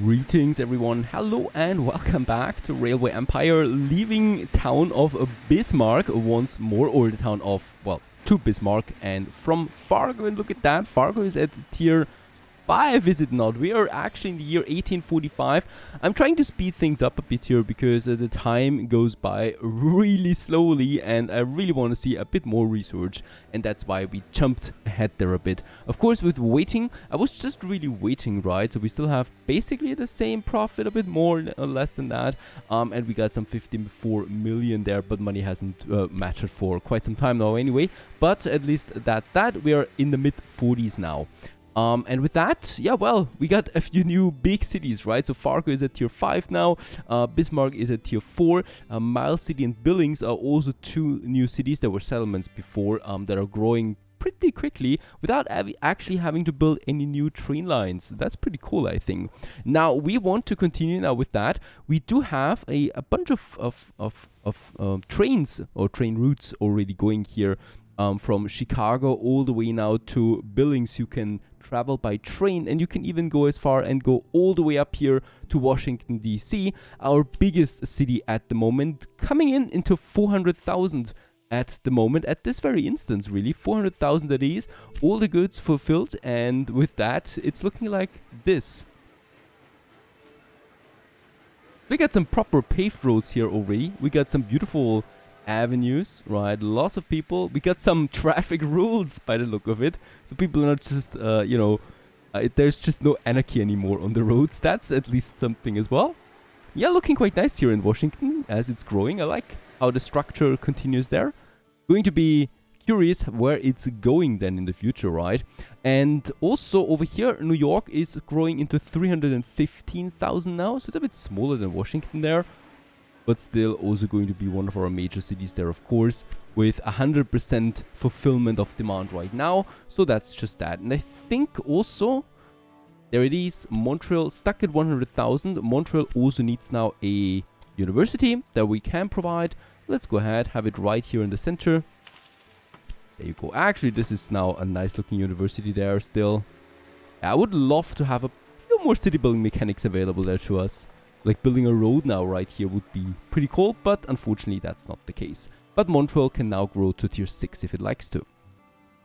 Greetings everyone, hello and welcome back to Railway Empire, leaving town of Bismarck once more, or the town of, well, to Bismarck, and from Fargo, and look at that, Fargo is at tier 5, is it not? We are actually in the year 1845. I'm trying to speed things up a bit here because the time goes by really slowly and I really want to see a bit more research, and that's why we jumped ahead there a bit. Of course, with waiting, I was just really waiting, right? So we still have basically the same profit, a bit more or less than that, and we got some 54 million there, but money hasn't mattered for quite some time now anyway, but at least that's that. We are in the mid 40s now. And with that, yeah, well, we got a few new big cities, right? So Fargo is at tier 5 now, Bismarck is at tier 4, Miles City and Billings are also two new cities that were settlements before, that are growing pretty quickly without actually having to build any new train lines. That's pretty cool, I think. Now, we want to continue now with that. We do have a bunch of trains or train routes already going here. From Chicago all the way now to Billings. You can travel by train, and you can even go as far and go all the way up here to Washington DC, our biggest city at the moment, coming into 400,000 at the moment, at this very instance, really 400,000 that is, all the goods fulfilled, and with that it's looking like this. We got some proper paved roads here already. We got some beautiful avenues, right? Lots of people. We got some traffic rules by the look of it, so people are not just there's just no anarchy anymore on the roads. That's at least something as well. Yeah, looking quite nice here in Washington as it's growing. I like how the structure continues there. Going to be curious where it's going then in the future, right? And also over here, New York is growing into 315,000 now, so it's a bit smaller than Washington there, but still also going to be one of our major cities there, of course, with 100% fulfillment of demand right now. So that's just that. And I think also, there it is, Montreal stuck at 100,000. Montreal also needs now a university that we can provide. Let's go ahead, have it right here in the center. There you go. Actually, this is now a nice looking university there still. I would love to have a few more city building mechanics available there to us. Like building a road now right here would be pretty cool, but unfortunately that's not the case. But Montreal can now grow to tier 6 if it likes to.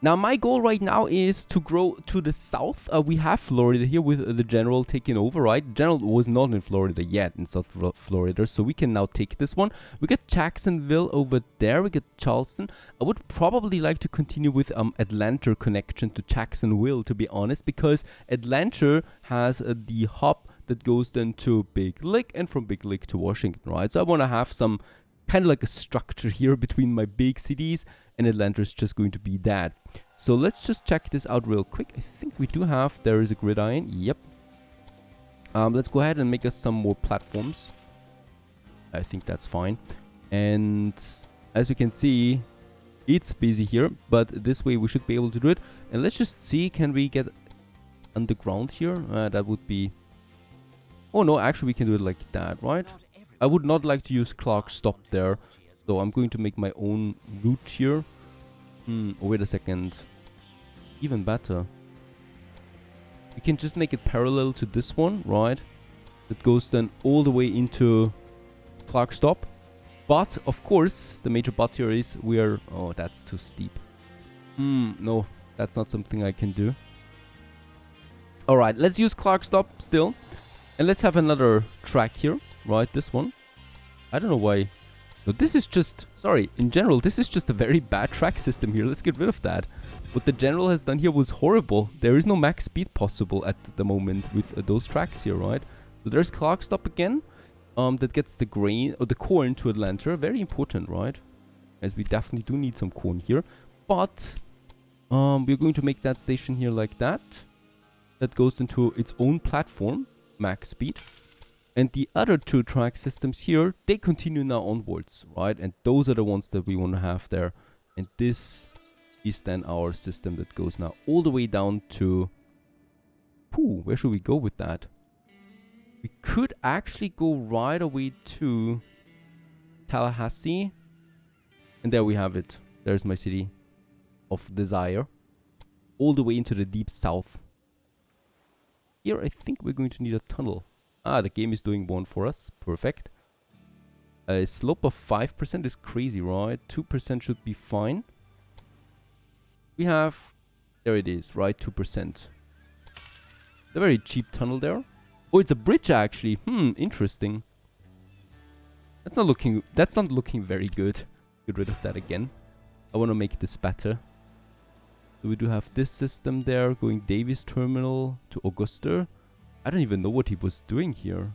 Now my goal right now is to grow to the south. We have Florida here with the General taking over, right? General was not in Florida yet, in South Florida, so we can now take this one. We got Jacksonville over there, we got Charleston. I would probably like to continue with Atlanta connection to Jacksonville, to be honest, because Atlanta has the hub that goes then to Big Lick, and from Big Lick to Washington, right? So I want to have some kind of like a structure here between my big cities, and Atlanta is just going to be that. So let's just check this out real quick. I think we do have, there is a gridiron, yep. Let's go ahead and make us some more platforms. I think that's fine. And as we can see, it's busy here, but this way we should be able to do it. And let's just see, can we get underground here? That would be... Oh no, actually we can do it like that, right? I would not like to use Clark stop there, so I'm going to make my own route here. Wait a second. Even better. We can just make it parallel to this one, right? That goes then all the way into Clark stop. But, of course, the major but here is we are... Oh, that's too steep. No, that's not something I can do. Alright, let's use Clark stop still. And let's have another track here, right? This one. I don't know why. No, this is just... Sorry, in general, this is just a very bad track system here. Let's get rid of that. What the General has done here was horrible. There is no max speed possible at the moment with those tracks here, right? So there's Clark stop again. That gets the grain or the corn to Atlanta. Very important, right? As we definitely do need some corn here. But we're going to make that station here like that. That goes into its own platform. Max speed. And the other two track systems here, they continue now onwards, right? And those are the ones that we want to have there. And this is then our system that goes now all the way down to... Where should we go with that? We could actually go right away to Tallahassee. And there we have it. There's my city of desire. All the way into the deep south. Here I think we're going to need a tunnel. Ah, the game is doing one for us. Perfect. A slope of 5% is crazy, right? 2% should be fine. We have... There it is, right? 2%. A very cheap tunnel there. Oh, it's a bridge actually. Interesting. That's not looking very good. Get rid of that again. I want to make this better. So we do have this system there going Davis Terminal to Augusta. I don't even know what he was doing here.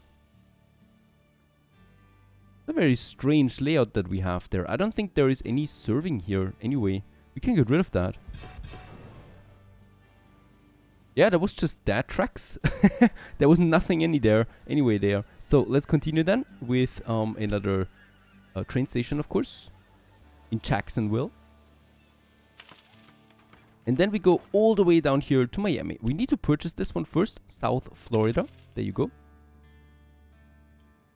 It's a very strange layout that we have there. I don't think there is any serving here anyway. We can get rid of that. Yeah, that was just dead tracks. There was nothing anyway there. So let's continue then with another train station, of course, in Jacksonville. And then we go all the way down here to Miami. We need to purchase this one first. South Florida. There you go.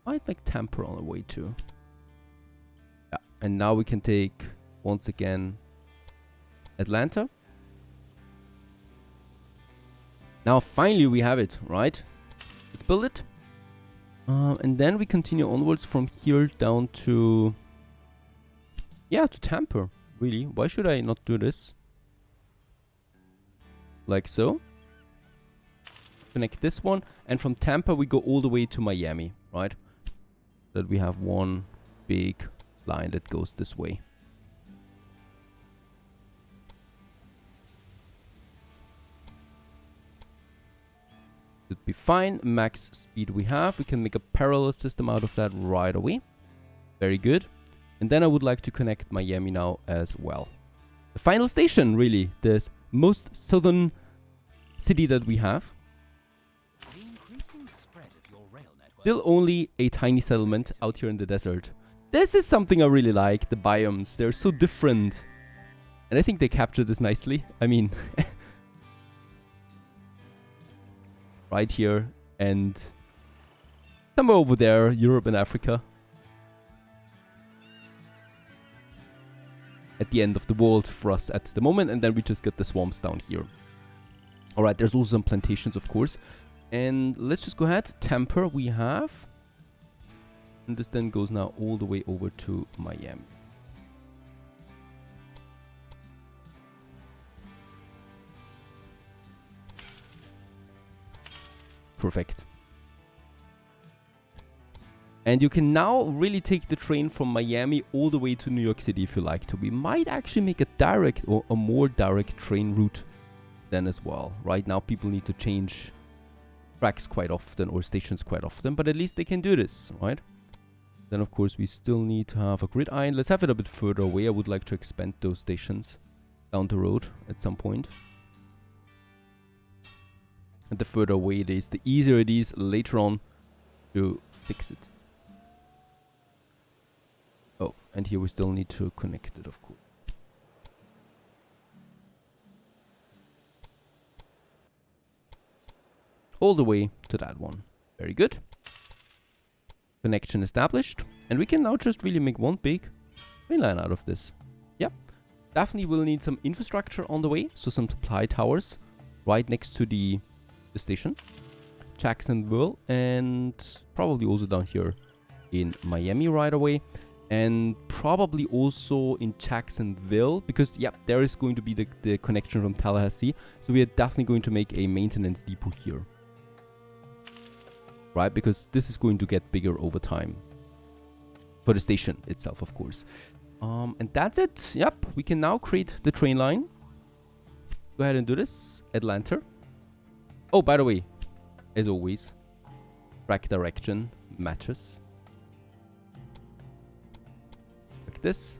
Might make Tampa on the way too. Yeah, and now we can take, once again, Atlanta. Now finally we have it, right? Let's build it. And then we continue onwards from here down to... Yeah, to Tampa, really. Why should I not do this? Like so. Connect this one. And from Tampa we go all the way to Miami, right? That we have one big line that goes this way. Should be fine. Max speed we have. We can make a parallel system out of that right away. Very good. And then I would like to connect Miami now as well. The final station, really. The most southern city that we have. Still only a tiny settlement out here in the desert. This is something I really like. The biomes. They're so different. And I think they captured this nicely. I mean... right here and somewhere over there, Europe and Africa. At the end of the world for us at the moment, and then we just get the swamps down here. Alright, there's also some plantations, of course. And let's just go ahead. Tampa we have. And this then goes now all the way over to Miami. Perfect. And you can now really take the train from Miami all the way to New York City if you like to. We might actually make a direct or a more direct train route then as well. Right now people need to change tracks quite often or stations quite often, but at least they can do this, right? Then of course we still need to have a gridiron. Let's have it a bit further away. I would like to expand those stations down the road at some point. And the further away it is, the easier it is later on to fix it. Oh, and here we still need to connect it, of course. All the way to that one. Very good. Connection established. And we can now just really make one big main line out of this. Yep. Definitely will need some infrastructure on the way. So some supply towers right next to the station, Jacksonville, and probably also down here in Miami right away, and probably also in Jacksonville, because yeah, there is going to be the connection from Tallahassee, so we are definitely going to make a maintenance depot here, right? Because this is going to get bigger over time for the station itself, of course. And that's it. Yep, we can now create the train line. Go ahead and do this. Atlanta. Oh, by the way, as always, track direction matches. Like this.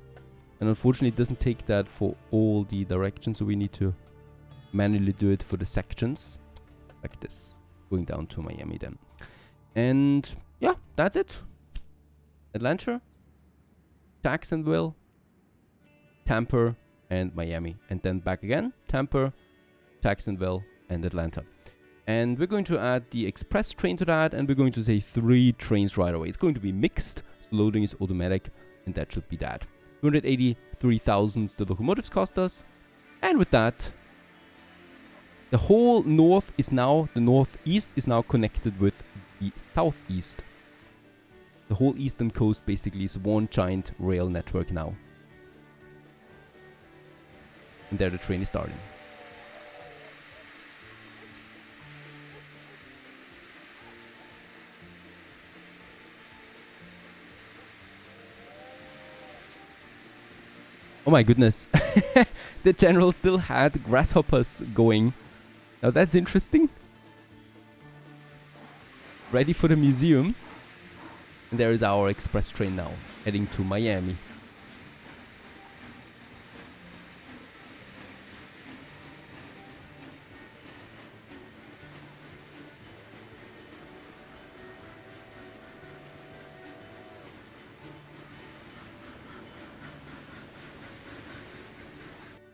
And unfortunately, it doesn't take that for all the directions, so we need to manually do it for the sections. Like this. Going down to Miami then. And yeah, that's it. Atlanta, Jacksonville, Tampa, and Miami. And then back again, Tampa, Jacksonville, and Atlanta. And we're going to add the express train to that, and we're going to say 3 trains right away. It's going to be mixed, so loading is automatic, and that should be that. 283,000 the locomotives cost us. And with that, the whole northeast is now connected with southeast. The whole eastern coast basically is one giant rail network now. And there the train is starting. Oh my goodness. The general still had grasshoppers going. Now that's interesting. Ready for the museum. And there is our express train now, heading to Miami.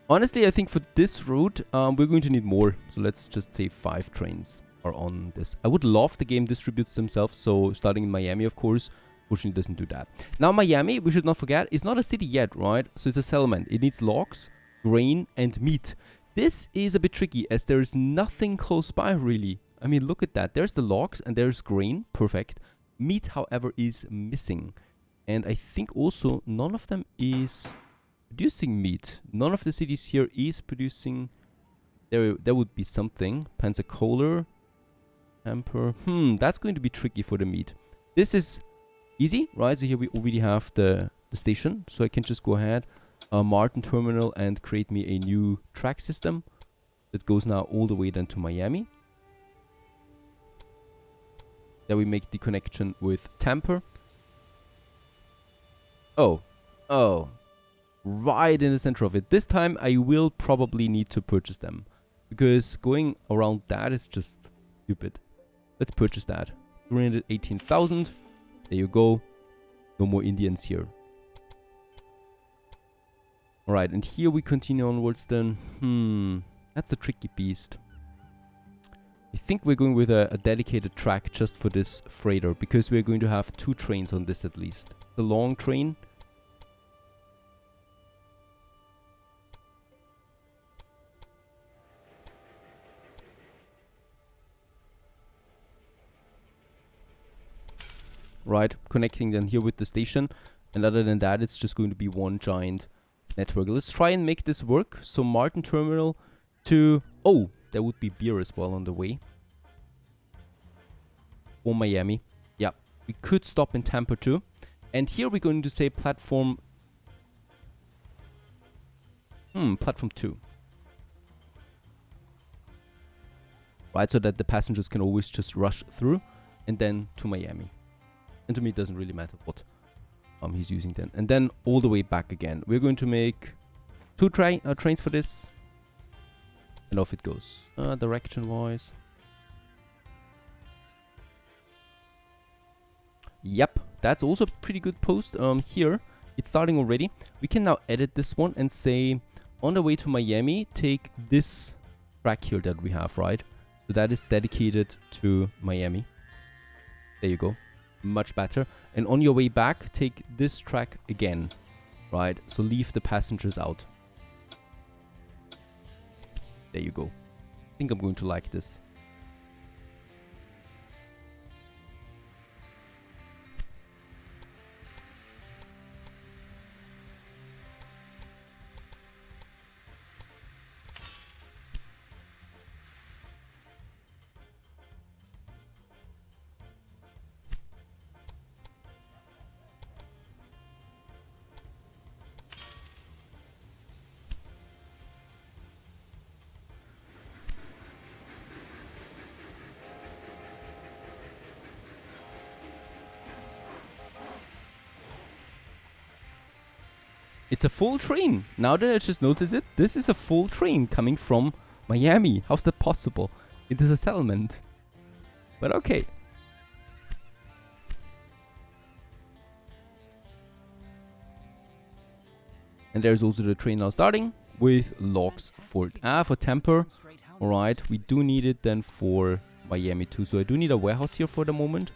Honestly, I think for this route, we're going to need more. So let's just say 5 trains are on this. I would love the game distributes themselves. So starting in Miami, of course, fortunately doesn't do that. Now Miami, we should not forget, is not a city yet, right? So it's a settlement. It needs logs, grain, and meat. This is a bit tricky as there is nothing close by really. I mean, look at that. There's the logs and there's grain. Perfect. Meat, however, is missing. And I think also none of them is producing meat. None of the cities here is producing. There would be something. Pensacola, Tamper. That's going to be tricky for the meat. This is easy, right? So here we already have the station. So I can just go ahead, Martin Terminal, and create me a new track system that goes now all the way then to Miami. Then we make the connection with Tampa. Oh. Right in the center of it. This time I will probably need to purchase them, because going around that is just stupid. Let's purchase that. 318,000. There you go. No more Indians here. Alright, and here we continue onwards then. That's a tricky beast. I think we're going with a dedicated track just for this freighter, because we're going to have 2 trains on this at least. The long train. Right, connecting then here with the station, and other than that it's just going to be one giant network. Let's try and make this work. So Martin Terminal to... Oh, there would be beer as well on the way. Or Miami. Yeah, we could stop in Tampa too. And here we're going to say platform... platform 2. Right, so that the passengers can always just rush through and then to Miami. And to me, it doesn't really matter what he's using then. And then all the way back again. We're going to make 2 trains for this. And off it goes. Direction-wise. Yep, that's also a pretty good post. Here, it's starting already. We can now edit this one and say, on the way to Miami, take this track here that we have, right? So that is dedicated to Miami. There you go. Much better. And on your way back, take this track again, right? So leave the passengers out. There you go. I think I'm going to like this. It's a full train. Now that I just noticed it, this is a full train coming from Miami. How's that possible? It is a settlement. But okay. And there's also the train now starting with logs for Tampa. Alright, we do need it then for Miami too. So I do need a warehouse here for the moment,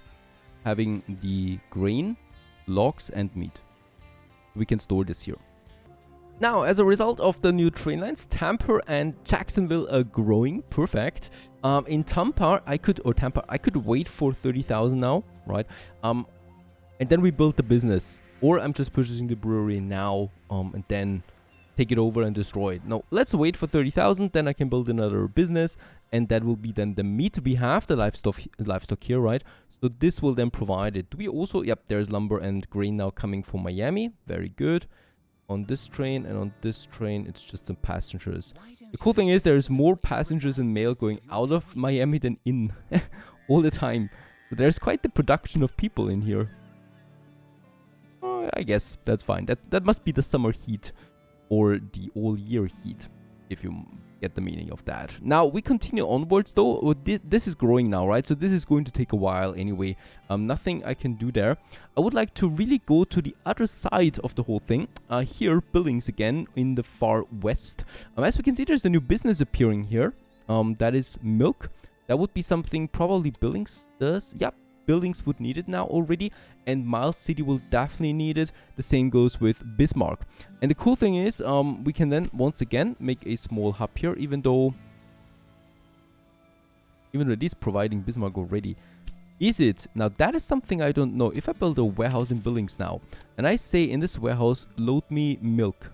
having the grain, logs and meat. We can store this here. Now, as a result of the new train lines, Tampa and Jacksonville are growing. Perfect. In Tampa, I could wait for 30,000 now, right? And then we build the business. Or I'm just purchasing the brewery now, and then take it over and destroy it. No, let's wait for 30,000, then I can build another business, and that will be then the meat. We have the livestock here, right? So this will then provide it. Do we also, yep, there's lumber and grain now coming from Miami. Very good. On this train and on this train, it's just some passengers. The cool thing is there's more passengers and mail going out of Miami than in all the time. So there's quite the production of people in here. I guess that's fine. That must be the summer heat or the all-year heat, if you get the meaning of that. Now, we continue onwards, though. This is growing now, right? So this is going to take a while anyway. Nothing I can do there. I would like to really go to the other side of the whole thing. Here, Billings again in the far west. As we can see, there's a new business appearing here. That is milk. That would be something probably Billings does. Yep. Buildings would need it now already, and Miles City will definitely need it. The same goes with Bismarck. And the cool thing is, we can then once again make a small hub here, even though it is providing Bismarck already. Is it? Now that is something I don't know. If I build a warehouse in Billings now, and I say in this warehouse, load me milk,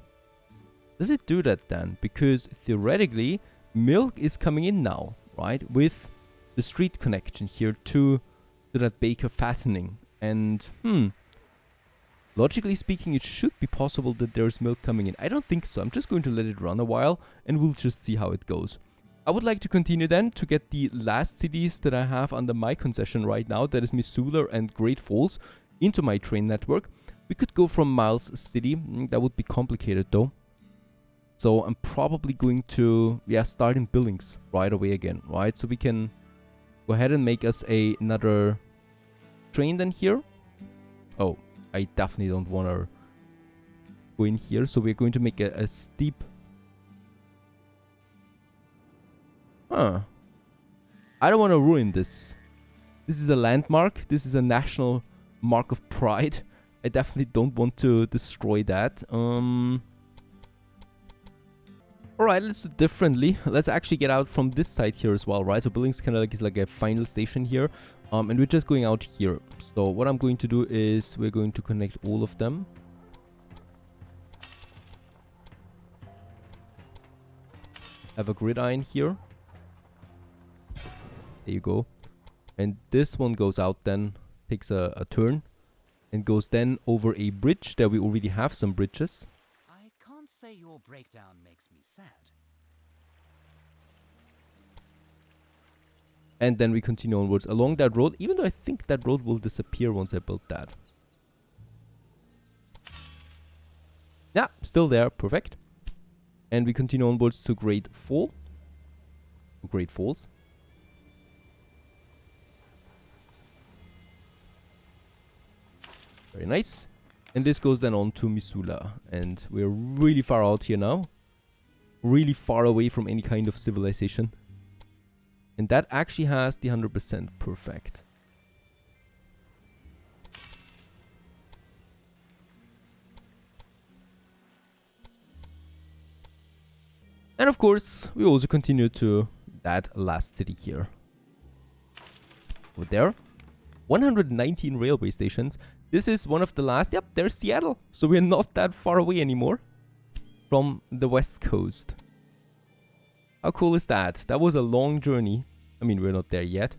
does it do that then? Because theoretically, milk is coming in now, right? With the street connection here to that baker fattening. And logically speaking, it should be possible that there's milk coming in. I don't think so. I'm just going to let it run a while and we'll just see how it goes. I would like to continue then to get the last cities that I have under my concession right now, that is Missoula and Great Falls, into my train network. We could go from Miles City. That would be complicated though. So I'm probably going to start in Billings right away again, right? So we can go ahead and make us another train then here. Oh, I definitely don't want to go in here. So we're going to make a steep... I don't want to ruin this. This is a landmark. This is a national mark of pride. I definitely don't want to destroy that. Alright, let's do it differently. Let's actually get out from this side here as well, right? So Billings kind of is like a final station here. And we're just going out here. So what I'm going to do is we're going to connect all of them. Have a gridiron here. There you go. And this one goes out then, takes a turn, and goes then over a bridge. There we already have some bridges. I can't say your breakdown makes me sad. And then we continue onwards along that road, even though I think that road will disappear once I build that. Yeah, still there. Perfect. And we continue onwards to Great Falls. Very nice. And this goes then on to Missoula. And we're really far out here now. Really far away from any kind of civilization. And that actually has the 100% perfect. And of course, we also continue to that last city here. Over there. 119 railway stations. This is one of the last. Yep, there's Seattle. So we're not that far away anymore from the West Coast. How cool is that? That was a long journey. I mean, we're not there yet.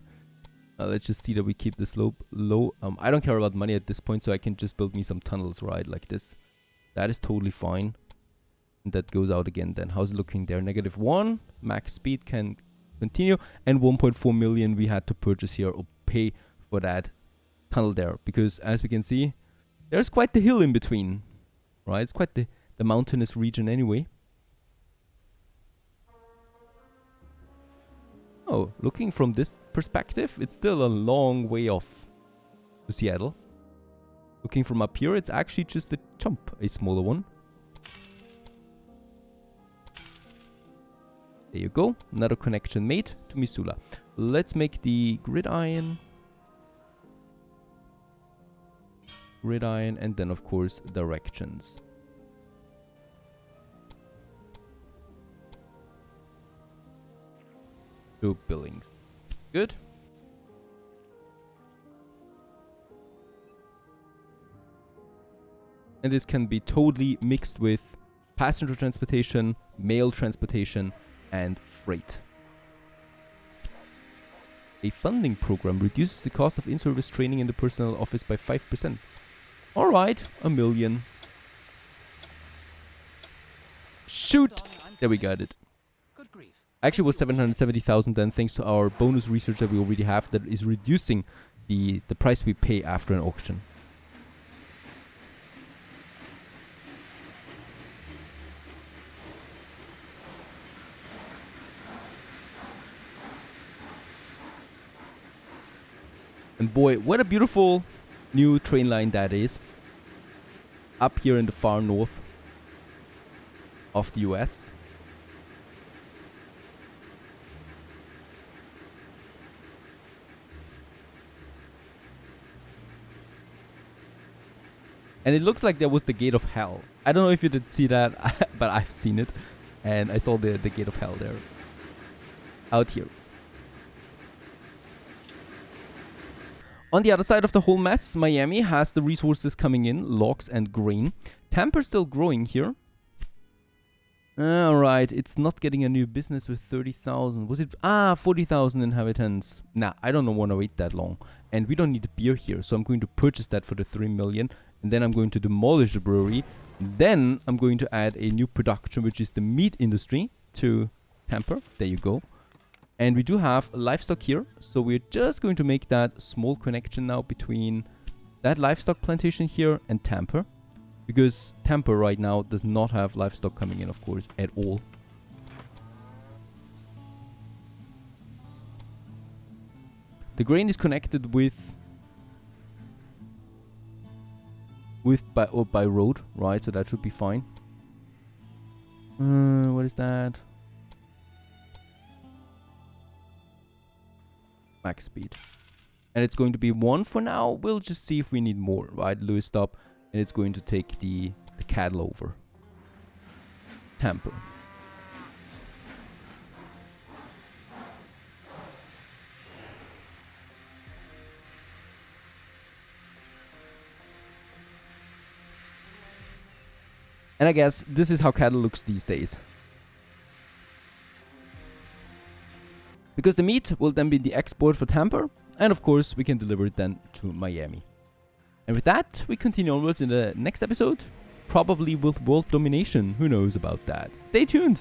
Let's just see that we keep the slope low. I don't care about money at this point, so I can just build me some tunnels, right? Like this. That is totally fine. And that goes out again then. How's it looking there? -1. Max speed can continue. And 1.4 million we had to purchase here or pay for that tunnel there. Because as we can see, there's quite the hill in between. Right? It's quite the mountainous region anyway. Oh, looking from this perspective, it's still a long way off to Seattle. Looking from up here, it's actually just a jump, a smaller one. There you go, another connection made to Missoula. Let's make the gridiron. And then of course directions. to Billings. Good. And this can be totally mixed with passenger transportation, mail transportation, and freight. A funding program reduces the cost of in-service training in the personnel office by 5%. Alright, $1 million. Shoot! There we got it. Good grief. Actually, it was 770,000 then, thanks to our bonus research that we already have, that is reducing the price we pay after an auction. And boy, what a beautiful new train line that is. Up here in the far north of the US. And it looks like there was the gate of hell. I don't know if you did see that, but I've seen it. And I saw the gate of hell there. Out here. On the other side of the whole mess, Miami has the resources coming in, logs and grain. Tampa's still growing here. Alright, it's not getting a new business with 30,000. Was it? 40,000 inhabitants. Nah, I don't want to wait that long. And we don't need a beer here, so I'm going to purchase that for the 3 million. And then I'm going to demolish the brewery. Then I'm going to add a new production, which is the meat industry, to Tampa. There you go. And we do have livestock here, so we're just going to make that small connection now between that livestock plantation here and Tampa. Because Tampa right now does not have livestock coming in, of course, at all. The grain is connected by road, right? So that should be fine. What is that? Max speed. And it's going to be 1 for now. We'll just see if we need more, right? Lewis stop. And it's going to take the cattle over. Tampa. And I guess this is how cattle looks these days. Because the meat will then be the export for Tampa. And of course, we can deliver it then to Miami. And with that, we continue onwards in the next episode. Probably with world domination. Who knows about that? Stay tuned!